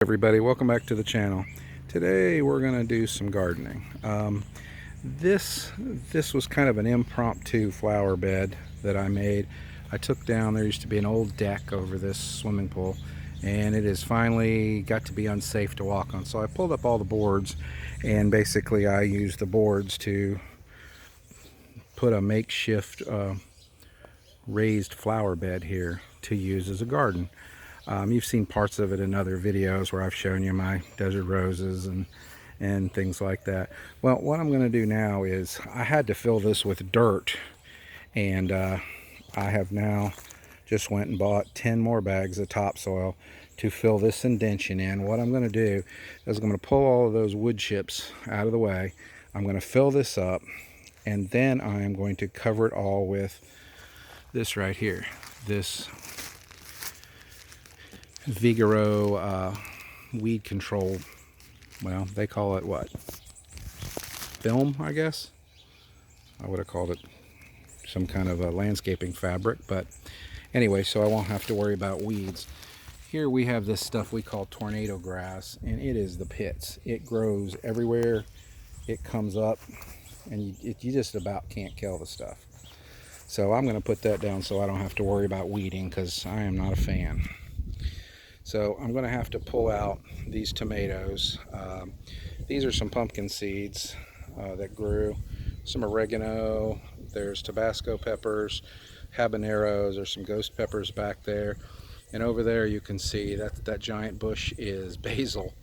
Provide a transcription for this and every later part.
Everybody, welcome back to the channel. Today we're going to do some gardening. This was kind of an impromptu flower bed that I made. I took down, there used to be an old deck over this swimming pool, and it has finally got to be unsafe to walk on. So I pulled up all the boards, and basically I used the boards to put a makeshift raised flower bed here to use as a garden. You've seen parts of it in other videos where I've shown you my desert roses and things like that. Well, what I'm going to do now is I had to fill this with dirt, and I have now just went and bought 10 more bags of topsoil to fill this indention in. What I'm going to do is I'm going to pull all of those wood chips out of the way. I'm going to fill this up, and then I am going to cover it all with this right here, this Vigoro weed control. Well, they call it what? Film, I guess. I would have called it some kind of a landscaping fabric, but anyway, so I won't have to worry about weeds. Here we have this stuff we call tornado grass, and it is the pits. It grows everywhere. It comes up, and you just about can't kill the stuff. So I'm going to put that down so I don't have to worry about weeding, because I am not a fan. So I'm going to have to pull out these tomatoes. These are some pumpkin seeds that grew. Some oregano, there's Tabasco peppers, habaneros, there's some ghost peppers back there. And over there you can see that giant bush is basil,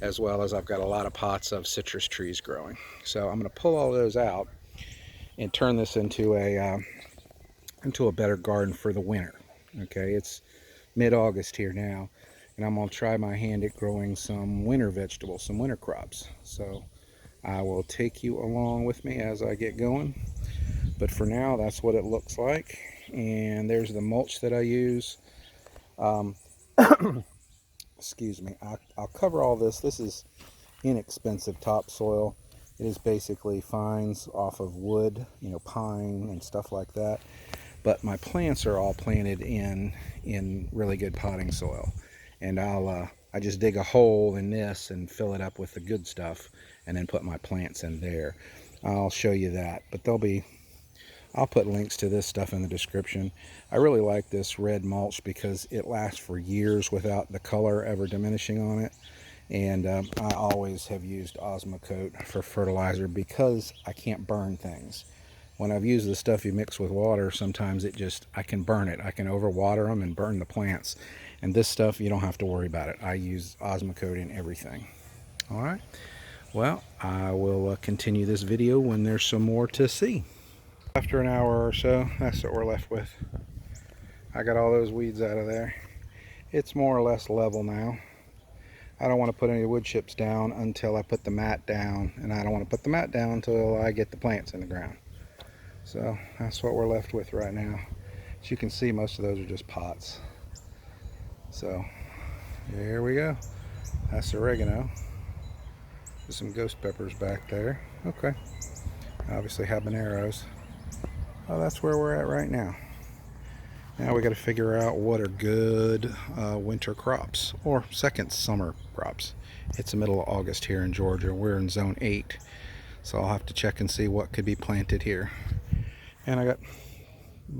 as well as I've got a lot of pots of citrus trees growing. So I'm going to pull all those out and turn this into a better garden for the winter. Okay, it's mid-August here now, and I'm going to try my hand at growing some winter vegetables, some winter crops. So I will take you along with me as I get going. But for now, that's what it looks like. And there's the mulch that I use. Excuse me. I'll cover all this. This is inexpensive topsoil. It is basically fines off of wood, pine and stuff like that. But my plants are all planted in really good potting soil, and I just dig a hole in this and fill it up with the good stuff, and then put my plants in there. I'll show you that, but I'll put links to this stuff in the description. I really like this red mulch because it lasts for years without the color ever diminishing on it. And I always have used Osmocote for fertilizer because I can't burn things. When I've used the stuff you mix with water, sometimes I can burn it. I can overwater them and burn the plants. And this stuff, you don't have to worry about it. I use Osmocote in everything. All right. Well, I will continue this video when there's some more to see. After an hour or so, that's what we're left with. I got all those weeds out of there. It's more or less level now. I don't want to put any wood chips down until I put the mat down, and I don't want to put the mat down until I get the plants in the ground. So that's what we're left with right now. As you can see, most of those are just pots. So here we go. That's oregano. There's some ghost peppers back there. Okay. Obviously habaneros. Well, that's where we're at right now. Now we got to figure out what are good winter crops, or second summer crops. It's the middle of August here in Georgia. We're in zone 8. So I'll have to check and see what could be planted here. And I got,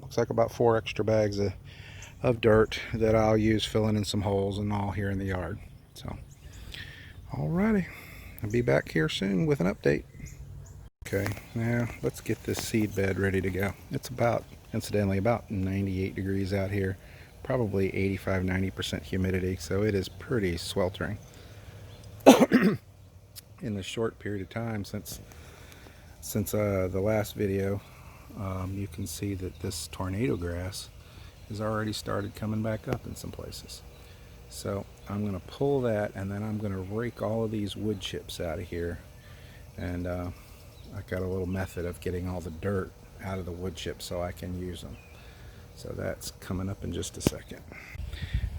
looks like about 4 extra bags of dirt that I'll use filling in some holes and all here in the yard. So, alrighty, I'll be back here soon with an update. Okay, now let's get this seed bed ready to go. It's incidentally about 98 degrees out here, probably 85-90% humidity, so it is pretty sweltering. In the short period of time since the last video, you can see that this tornado grass has already started coming back up in some places. So I'm going to pull that, and then I'm going to rake all of these wood chips out of here. And I've got a little method of getting all the dirt out of the wood chips so I can use them. So that's coming up in just a second.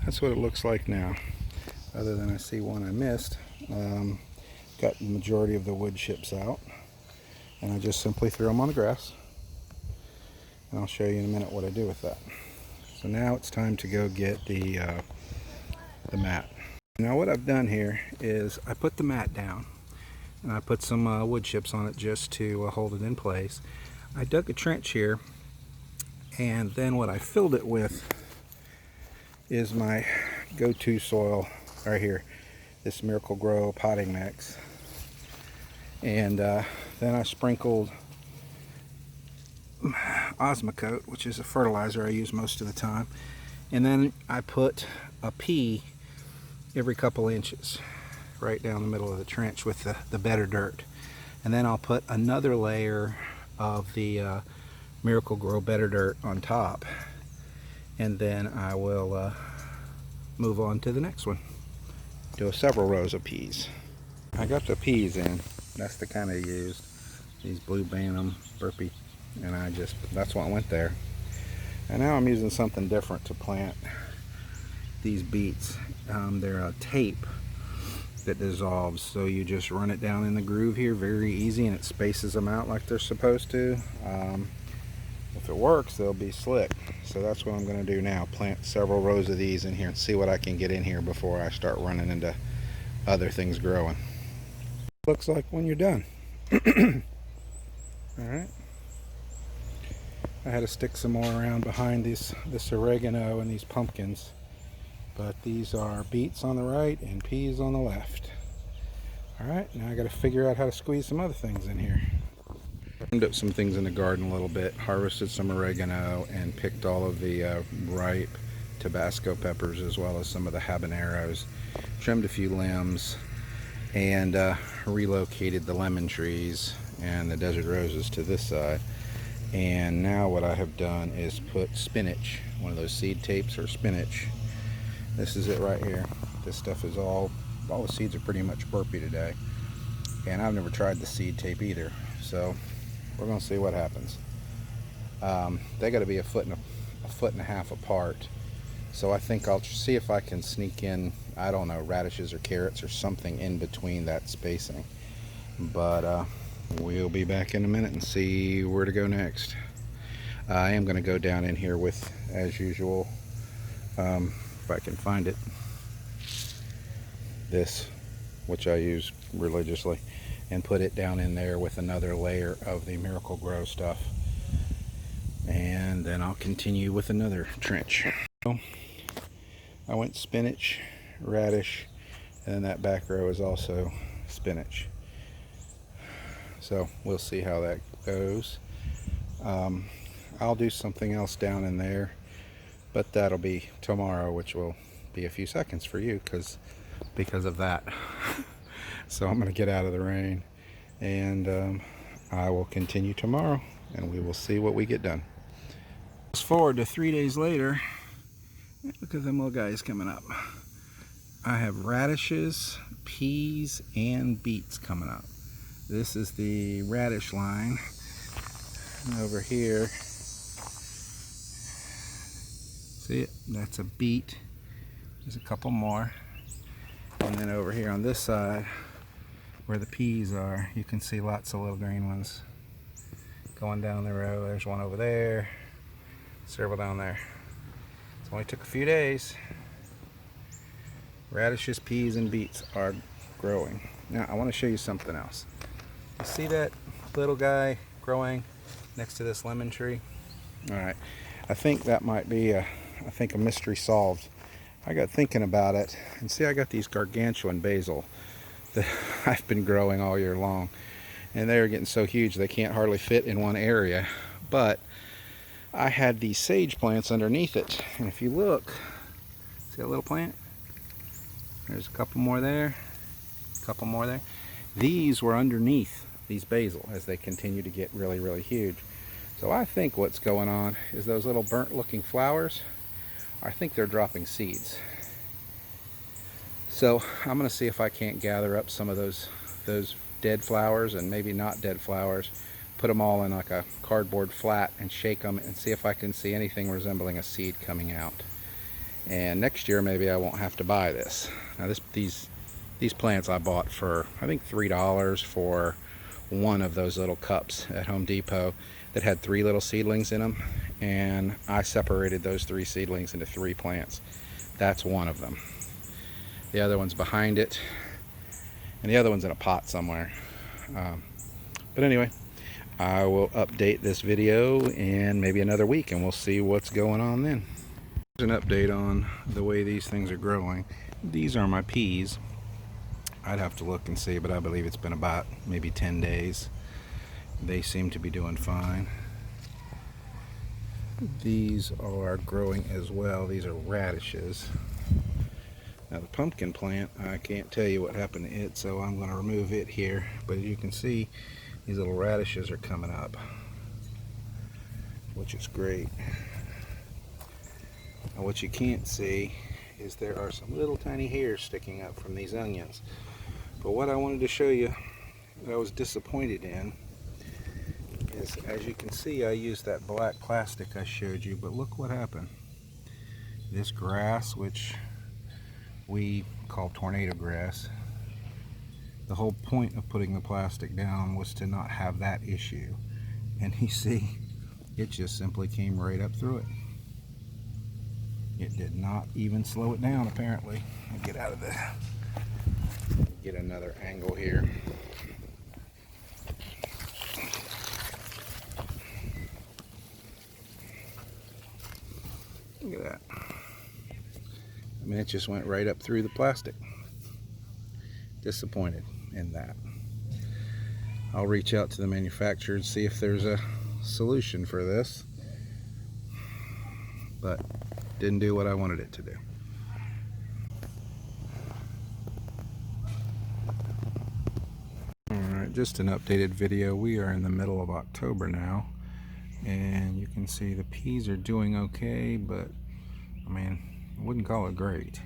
That's what it looks like now, other than I see one I missed. Got the majority of the wood chips out, and I just simply threw them on the grass, and I'll show you in a minute what I do with that. So now it's time to go get the mat. Now what I've done here is I put the mat down and I put some wood chips on it just to hold it in place. I dug a trench here, and then what I filled it with is my go-to soil right here, this Miracle-Gro potting mix. And then I sprinkled Osmocote, which is a fertilizer I use most of the time. And then I put a pea every couple inches right down the middle of the trench with the better dirt. And then I'll put another layer of the Miracle-Gro better dirt on top. And then I will move on to the next one. Do several rows of peas. I got the peas in. That's the kind I used. These Blue Bantam Burpee. And that's what went there. And now I'm using something different to plant these beets. They're a tape that dissolves, so you just run it down in the groove here, very easy, and it spaces them out like they're supposed to. If it works, they'll be slick. So that's what I'm going to do now, plant several rows of these in here and see what I can get in here before I start running into other things growing. Looks like when you're done. Alright, I had to stick some more around behind this oregano and these pumpkins. But these are beets on the right and peas on the left. Alright, now I got to figure out how to squeeze some other things in here. Trimmed up some things in the garden a little bit, harvested some oregano, and picked all of the ripe Tabasco peppers as well as some of the habaneros. Trimmed a few limbs and relocated the lemon trees and the desert roses to this side. And now what I have done is put spinach, one of those seed tapes or spinach. This is it right here. This stuff is all the seeds are pretty much burpee today. And I've never tried the seed tape either. So we're gonna see what happens. They gotta be a foot and a half apart. So I think I'll see if I can sneak in, I don't know, radishes or carrots or something in between that spacing. But we'll be back in a minute and see where to go next. I am gonna go down in here with, as usual, if I can find it, this, which I use religiously, and put it down in there with another layer of the Miracle-Gro stuff, and then I'll continue with another trench. So I went spinach, radish, and then that back row is also spinach. So we'll see how that goes. I'll do something else down in there, but that'll be tomorrow, which will be a few seconds for you because of that. So I'm going to get out of the rain, and I will continue tomorrow, and we will see what we get done. Fast forward to 3 days later. Look at them little guys coming up. I have radishes, peas, and beets coming up. This is the radish line. And over here, see it? That's a beet. There's a couple more. And then over here on this side, where the peas are, you can see lots of little green ones going down the row. There's one over there, several down there. It only took a few days. Radishes, peas, and beets are growing. Now I want to show you something else. You see that little guy growing next to this lemon tree? Alright, I think that might be a mystery solved. I got thinking about it, and see, I got these gargantuan basil that I've been growing all year long, and they're getting so huge they can't hardly fit in one area. But I had these sage plants underneath it, and if you look, see that little plant? There's a couple more there, a couple more there. These were underneath these basil as they continue to get really, really huge. So I think what's going on is those little burnt looking flowers, I think they're dropping seeds. So I'm going to see if I can't gather up some of those dead flowers, and maybe not dead flowers, put them all in like a cardboard flat and shake them and see if I can see anything resembling a seed coming out. And next year maybe I won't have to buy this. Now these plants I bought for, I think, $3 for one of those little cups at Home Depot that had 3 little seedlings in them, and I separated those 3 seedlings into 3 plants. That's one of them. The other one's behind it, and the other one's in a pot somewhere. But anyway, I will update this video in maybe another week, and we'll see what's going on then. Here's an update on the way these things are growing. These are my peas. I'd have to look and see, but I believe it's been about maybe 10 days. They seem to be doing fine. These are growing as well. These are radishes. Now the pumpkin plant, I can't tell you what happened to it, so I'm going to remove it here. But as you can see, these little radishes are coming up, which is great. Now what you can't see is there are some little tiny hairs sticking up from these onions. But what I wanted to show you that I was disappointed in is, as you can see, I used that black plastic I showed you, but look what happened. This grass, which we call tornado grass, the whole point of putting the plastic down was to not have that issue. And you see, it just simply came right up through it. It did not even slow it down, apparently. I'll get out of there. Get another angle here. Look at that. I mean, it just went right up through the plastic. Disappointed in that. I'll reach out to the manufacturer and see if there's a solution for this, but didn't do what I wanted it to do. Alright, just an updated video. We are in the middle of October now, and you can see the peas are doing okay, but I mean, I wouldn't call it great.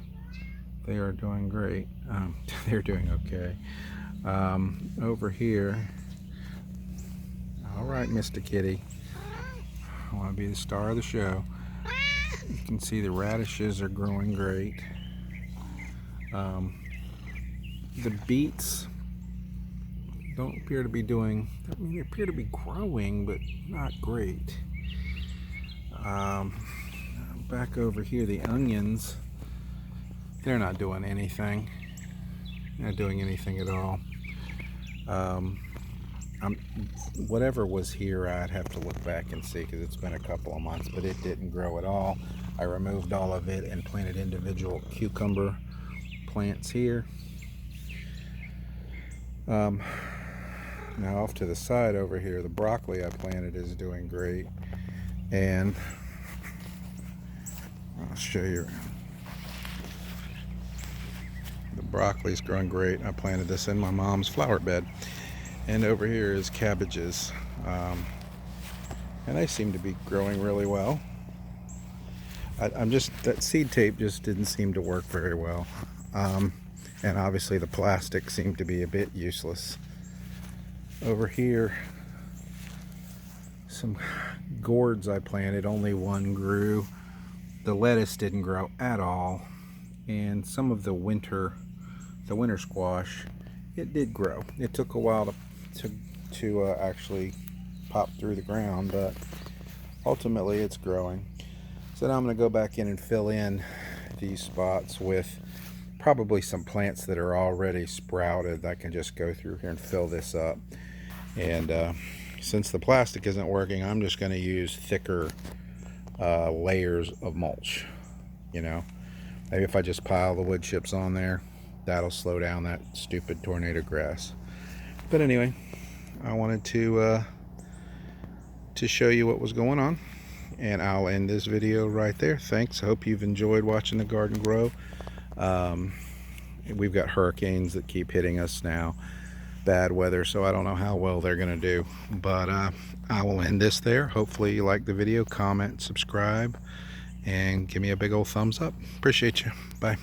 They are doing great. They're doing okay. Over here, all right, Mr. Kitty, I want to be the star of the show. You can see the radishes are growing great. The beets don't appear to be doing, I mean, they appear to be growing, but not great. Back over here, the onions, they're not doing anything. Not doing anything at all. Whatever was here, I'd have to look back and see, because it's been a couple of months, but it didn't grow at all. I removed all of it and planted individual cucumber plants here. Now off to the side over here, the broccoli I planted is doing great, and I'll show you. The broccoli's growing great. I planted this in my mom's flower bed. And over here is cabbages, and they seem to be growing really well. That seed tape just didn't seem to work very well, and obviously the plastic seemed to be a bit useless. Over here, some gourds I planted, only one grew. The lettuce didn't grow at all, and some of the winter squash, it did grow. It took a while to actually pop through the ground, but ultimately it's growing. So now I'm going to go back in and fill in these spots with probably some plants that are already sprouted. I can just go through here and fill this up. And since the plastic isn't working, I'm just going to use thicker layers of mulch. You know, maybe if I just pile the wood chips on there, that'll slow down that stupid tornado grass. But anyway, I wanted to show you what was going on, and I'll end this video right there. Thanks. I hope you've enjoyed watching the garden grow. We've got hurricanes that keep hitting us now, bad weather, so I don't know how well they're gonna do, but I will end this there. Hopefully you like the video. Comment, subscribe, and give me a big old thumbs up. Appreciate you. Bye.